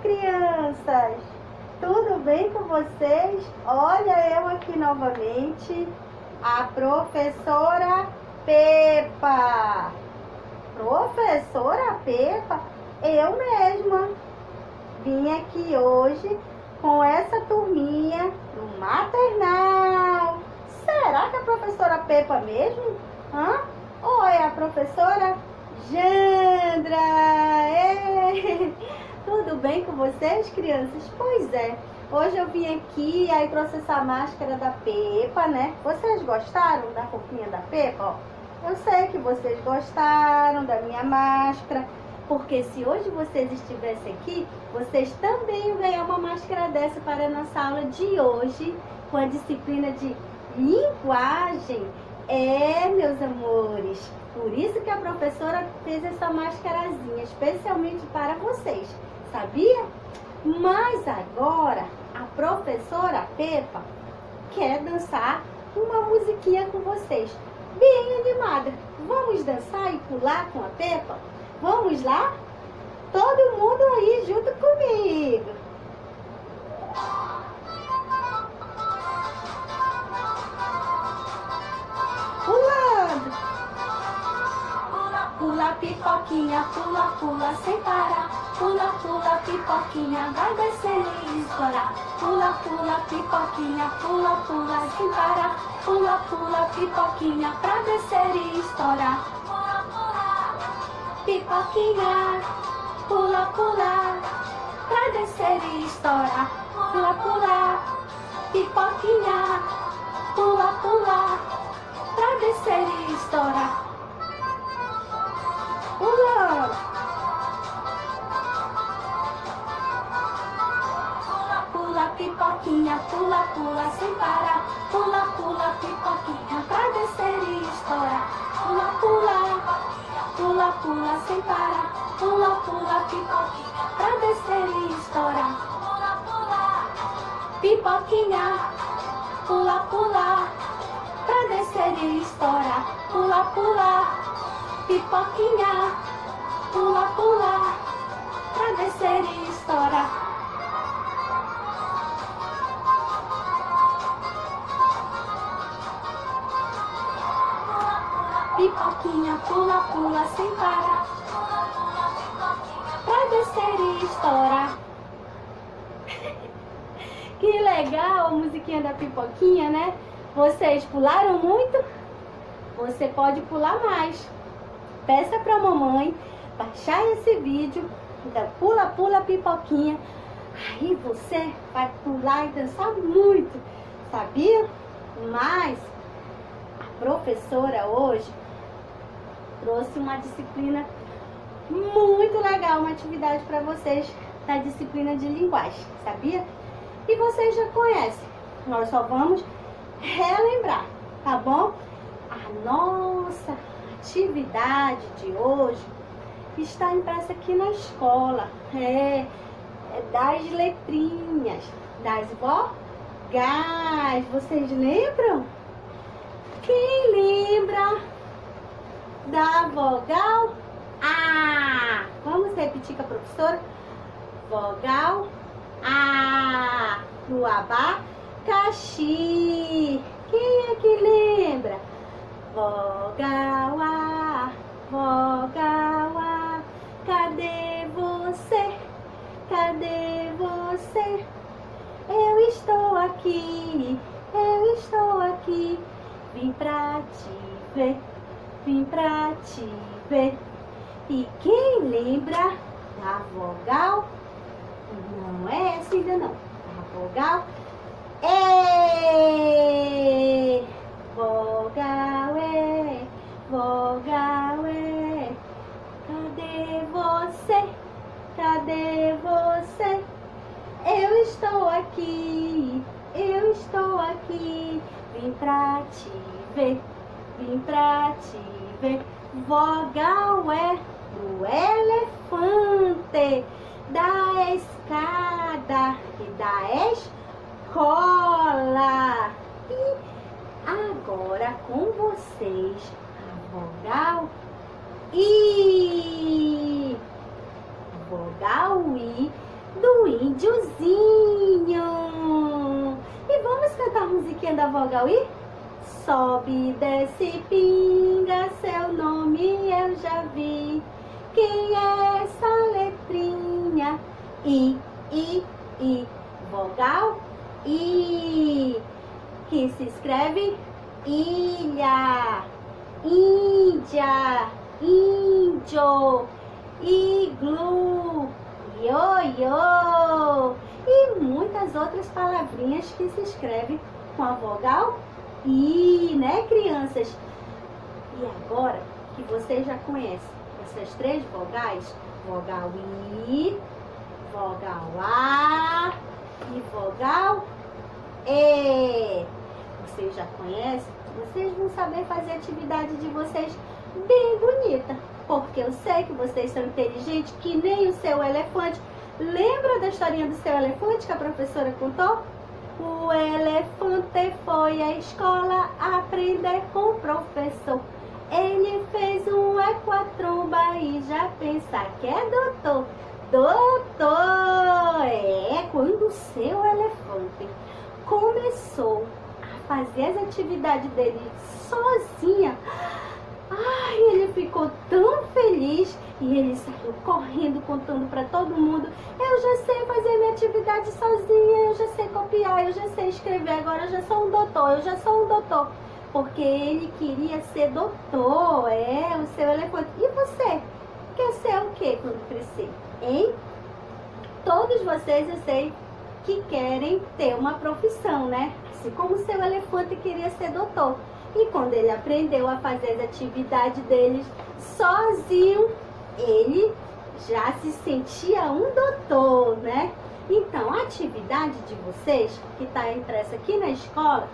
Crianças! Tudo bem com vocês? Olha eu aqui novamente, a professora Pepa. Professora Pepa, eu mesma vim aqui hoje com essa turminha do maternal. Será que é a professora Pepa mesmo? Ou é a professora Jandra? Tudo bem com vocês, crianças? Pois é, hoje eu vim aqui, aí trouxe essa máscara da Pepa, né? Vocês gostaram da roupinha da Pepa? Eu sei que vocês gostaram da minha máscara, porque se hoje vocês estivessem aqui, vocês também iam ganhar uma máscara dessa para a nossa aula de hoje, com a disciplina de linguagem. Meus amores, por isso que a professora fez essa máscarazinha, especialmente para vocês, sabia? Mas agora, a professora Pepa quer dançar uma musiquinha com vocês, bem animada. Vamos dançar e pular com a Pepa? Vamos lá? Todo mundo aí junto comigo. Pulando. Pula, pipoquinha, pula, pula sem parar. Pula, pula, pipoquinha, vai descer e estourar. Pula, pula, pipoquinha, pula, pula sem parar. Pula, pula, pipoquinha, pra descer e estourar. Pipoquinha, pula, pula, pra descer e estourar. Pula, pula, pipoquinha, pula, pula, pra descer e estourar. Pula! Pula, pipoquinha, pula, pula sem parar. Pula, pula, pipoquinha, pra descer e estourar. Pula, pula, pula, pula sem parar. Pula, pula, pipoquinha, pra descer e estourar. Pipoquinha, pula, pula, pra descer e estourar. Pula, pula, pipoquinha, pula, pula, pra descer e estourar. Pipoquinha, pula, pula sem parar, pra descer e estourar. Que legal a musiquinha da pipoquinha, né? Vocês pularam muito? Você pode pular mais. Peça pra mamãe baixar esse vídeo da Pula Pula Pipoquinha. Aí você vai pular e dançar muito, sabia? Mas a professora hoje trouxe uma disciplina muito legal, uma atividade para vocês da disciplina de linguagem, sabia? E vocês já conhecem, nós só vamos relembrar, tá bom? A nossa atividade de hoje está impressa aqui na escola, é das letrinhas, das vogais, vocês lembram? Quem lembra da vogal A? Vamos repetir com a professora? Vogal A no abacaxi. Quem é que lembra? Vogal A, vogal A. Cadê você? Cadê você? Eu estou aqui, eu estou aqui. Vim pra te ver, vim pra te ver. E quem lembra da vogal? Não é essa ainda não. A vogal E. Vogal E, vogal E. Cadê você? Cadê você? Eu estou aqui, eu estou aqui. Vim pra te ver, vim pra te ver. Vogal é do elefante, da escada e da escola. E agora com vocês a vogal I. Vogal I do índiozinho. E vamos cantar a musiquinha da vogal I? Sobe, desce, pinga, seu nome eu já vi. Quem é essa letrinha? I, vogal I, que se escreve ilha, Índia, índio, iglu, ioiô e muitas outras palavrinhas que se escrevem com a vogal I, né, crianças? E agora que vocês já conhecem essas três vogais, vogal I, vogal A e vogal E, vocês já conhecem, vocês vão saber fazer a atividade de vocês bem bonita, porque eu sei que vocês são inteligentes, que nem o seu elefante. Lembra da historinha do seu elefante que a professora contou? O elefante foi à escola aprender com o professor. Ele fez um equatromba e já pensa que é doutor. Doutor! É, quando o seu elefante começou a fazer as atividades dele sozinha, ai, ele ficou tão feliz e ele saiu correndo contando para todo mundo: eu já sei fazer minha atividade sozinha, eu já sei copiar, eu já sei escrever, agora eu já sou um doutor, eu já sou um doutor. Porque ele queria ser doutor, o seu elefante. E você? Quer ser o quê quando crescer? Hein? Todos vocês, eu sei que querem ter uma profissão, né? Assim como o seu elefante queria ser doutor. E quando ele aprendeu a fazer as atividades deles sozinho, ele já se sentia um doutor, né? Então, a atividade de vocês, que está impressa aqui na escola,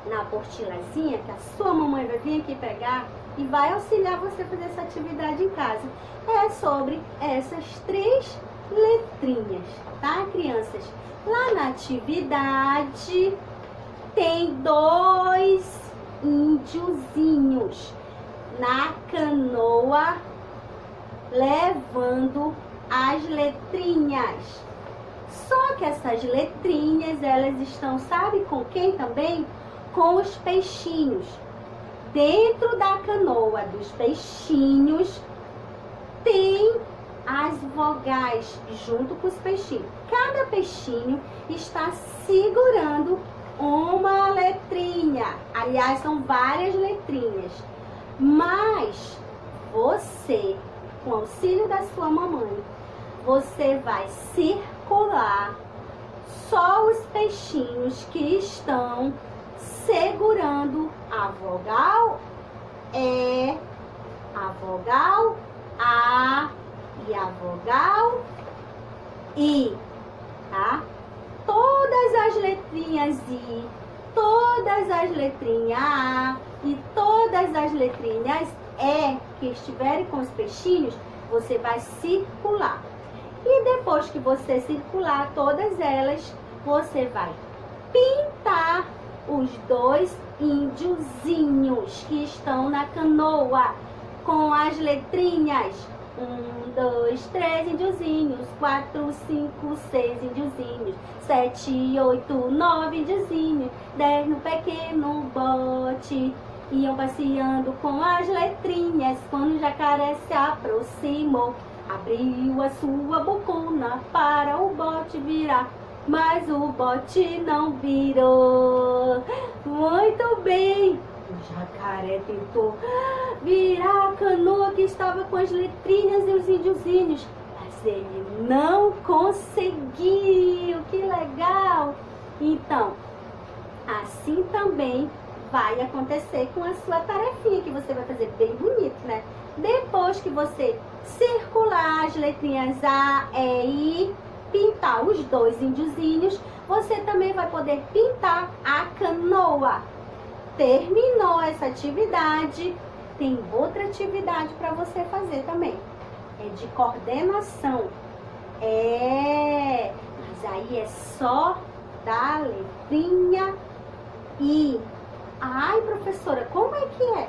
na apostilazinha, que a sua mamãe vai vir aqui pegar e vai auxiliar você a fazer essa atividade em casa, é sobre essas três letrinhas, tá, crianças? Lá na atividade tem dois índiozinhos na canoa levando as letrinhas. Só que essas letrinhas, elas estão, sabe com quem também? Com os peixinhos. Dentro da canoa dos peixinhos tem as vogais junto com os peixinhos. Cada peixinho está segurando uma letrinha. Aliás, são várias letrinhas. Mas você, com o auxílio da sua mamãe, você vai circular só os peixinhos que estão segurando a vogal E, a vogal A e a vogal I, tá? Todas as letrinhas I, todas as letrinhas A e todas as letrinhas E que estiverem com os peixinhos, você vai circular. E depois que você circular todas elas, você vai pintar os dois índiozinhos que estão na canoa com as letrinhas. 1, 2, 3 índiozinhos, 4, 5, 6 índiozinhos, 7, 8, 9 índiozinhos, 10 no pequeno bote. Iam passeando com as letrinhas quando o jacaré se aproximou. Abriu a sua bocona para o bote virar, mas o bote não virou. Muito bem! O jacaré tentou virar a canoa que estava com as letrinhas e os índiozinhos, mas ele não conseguiu. Que legal! Então, assim também vai acontecer com a sua tarefinha, que você vai fazer bem bonito, né? Depois que você circular as letrinhas A, E, I, pintar os dois índiozinhos, você também vai poder pintar a canoa. Terminou essa atividade, tem outra atividade para você fazer também. É de coordenação. Mas aí é só da letrinha I. Ai, professora, como é que é?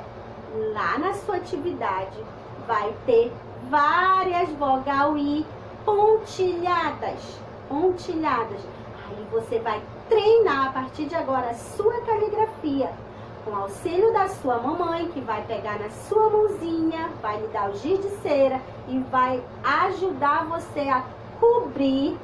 Lá na sua atividade vai ter várias vogal I pontilhadas. Pontilhadas. Aí você vai treinar a partir de agora a sua caligrafia com auxílio da sua mamãe, que vai pegar na sua mãozinha, vai lhe dar o giz de cera e vai ajudar você a cobrir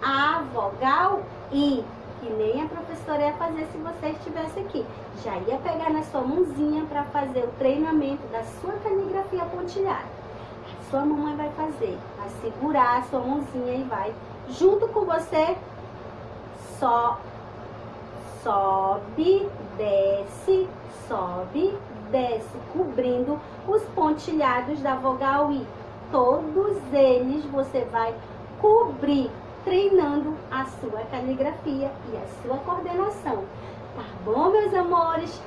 a vogal I, que nem a professora ia fazer se você estivesse aqui. Já ia pegar na sua mãozinha para fazer o treinamento da sua caligrafia pontilhada. A sua mamãe vai fazer, vai segurar a sua mãozinha e vai, junto com você, só sobe, desce, cobrindo os pontilhados da vogal I. Todos eles você vai cobrir, treinando a sua caligrafia e a sua coordenação. Tá bom, meus amores?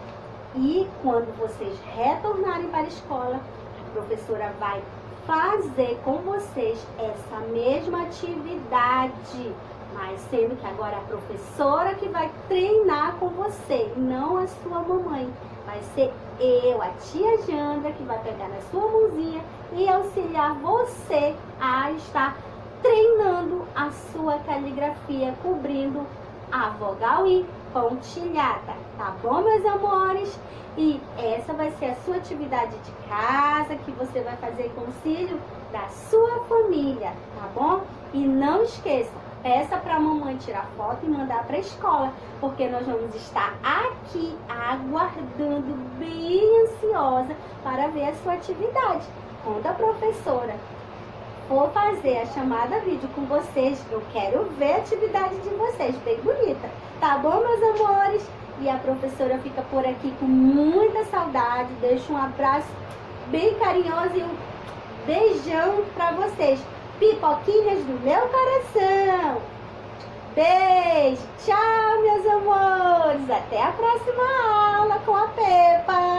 E quando vocês retornarem para a escola, a professora vai fazer com vocês essa mesma atividade, mas sendo que agora é a professora que vai treinar com você, não a sua mamãe. Vai ser eu, a tia Jandra, que vai pegar na sua mãozinha e auxiliar você a estar treinando a sua caligrafia, cobrindo a vogal I pontilhada. Tá bom, meus amores? E essa vai ser a sua atividade de casa, que você vai fazer com o auxílio da sua família, tá bom? E não esqueça, peça para a mamãe tirar foto e mandar para a escola, porque nós vamos estar aqui aguardando, bem ansiosa para ver a sua atividade. Quando a professora for fazer a chamada vídeo com vocês, eu quero ver a atividade de vocês, bem bonita. Tá bom, meus amores? E a professora fica por aqui com muita saudade. Deixo um abraço bem carinhoso e um beijão para vocês. Pipoquinhas do meu coração. Beijo. Tchau, meus amores. Até a próxima aula com a Pepa.